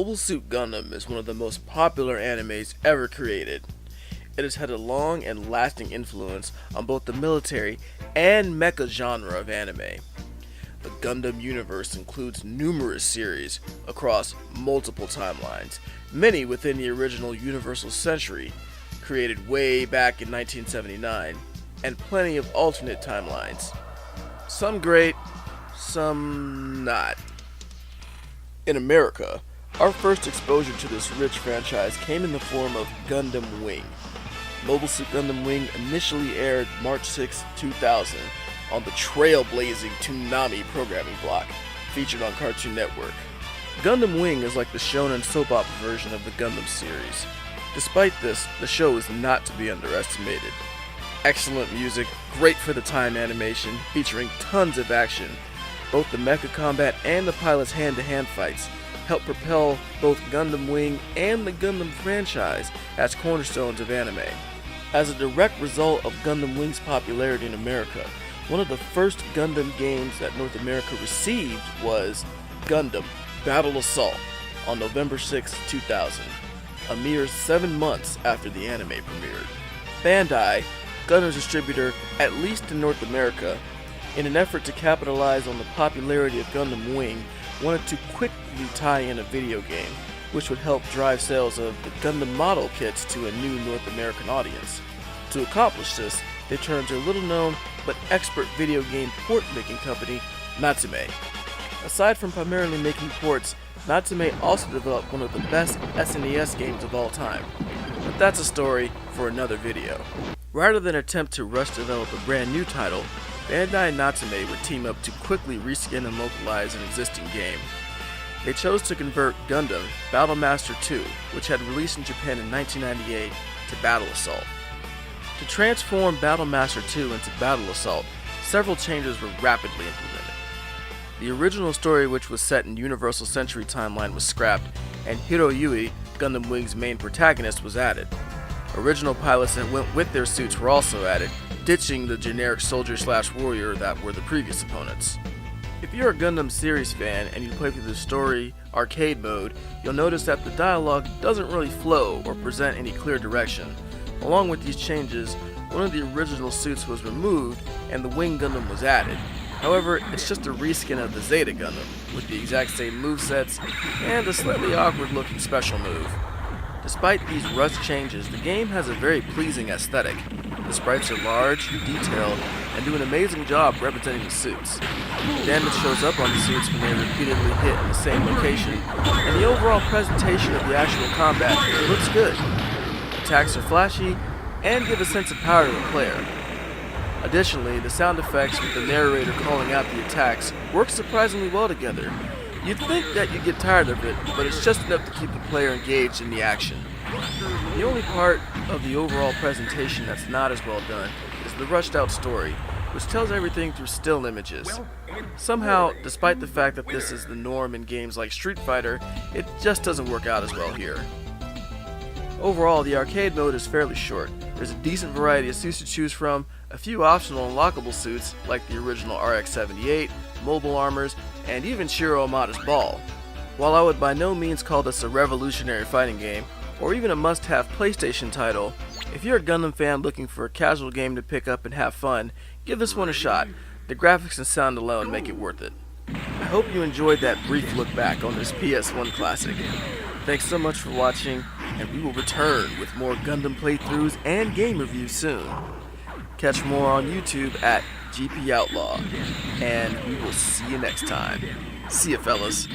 Mobile Suit Gundam is one of the most popular animes ever created. It has had a long and lasting influence on both the military and mecha genre of anime. The Gundam universe includes numerous series across multiple timelines, many within the original Universal Century, created way back in 1979, and plenty of alternate timelines. Some great, some not. In America, our first exposure to this rich franchise came in the form of Gundam Wing. Mobile Suit Gundam Wing initially aired March 6, 2000 on the trailblazing Toonami programming block, featured on Cartoon Network. Gundam Wing is like the shonen soap opera version of the Gundam series. Despite this, the show is not to be underestimated. Excellent music, great for the time animation, featuring tons of action. Both the mecha combat and the pilot's hand-to-hand fights help propel both Gundam Wing and the Gundam franchise as cornerstones of anime. As a direct result of Gundam Wing's popularity in America, one of the first Gundam games that North America received was Gundam Battle Assault on November 6, 2000, a mere 7 months after the anime premiered. Bandai, Gundam's distributor at least in North America, in an effort to capitalize on the popularity of Gundam Wing, wanted to quickly tie in a video game, which would help drive sales of the Gundam model kits to a new North American audience. To accomplish this, they turned to a little-known but expert video game port-making company, Natsume. Aside from primarily making ports, Natsume also developed one of the best SNES games of all time. But that's a story for another video. Rather than attempt to rush develop a brand new title, Bandai and Natsume would team up to quickly reskin and localize an existing game. They chose to convert Gundam Battle Master 2, which had released in Japan in 1998, to Battle Assault. To transform Battle Master 2 into Battle Assault, several changes were rapidly implemented. The original story, which was set in Universal Century timeline, was scrapped, and Hiroyui, Gundam Wing's main protagonist, was added. Original pilots that went with their suits were also added, ditching the generic soldier/warrior that were the previous opponents. If you're a Gundam series fan and you play through the story arcade mode, you'll notice that the dialogue doesn't really flow or present any clear direction. Along with these changes, one of the original suits was removed and the Wing Gundam was added. However, it's just a reskin of the Zeta Gundam, with the exact same movesets and a slightly awkward looking special move. Despite these rushed changes, the game has a very pleasing aesthetic. The sprites are large, detailed, and do an amazing job representing the suits. Damage shows up on the suits when they are repeatedly hit in the same location, and the overall presentation of the actual combat looks good. Attacks are flashy and give a sense of power to the player. Additionally, the sound effects with the narrator calling out the attacks work surprisingly well together. You'd think that you'd get tired of it, but it's just enough to keep the player engaged in the action. The only part of the overall presentation that's not as well done is the rushed out story, which tells everything through still images. Somehow, despite the fact that this is the norm in games like Street Fighter, it just doesn't work out as well here. Overall, the arcade mode is fairly short. There's a decent variety of suits to choose from, a few optional unlockable suits like the original RX-78, mobile armors, and even Shiro Amada's ball. While I would by no means call this a revolutionary fighting game, or even a must-have PlayStation title, if you're a Gundam fan looking for a casual game to pick up and have fun, give this one a shot. The graphics and sound alone make it worth it. I hope you enjoyed that brief look back on this PS1 classic. Thanks so much for watching, and we will return with more Gundam playthroughs and game reviews soon. Catch more on YouTube at Gpowtlaw, and we will see you next time. See ya, fellas.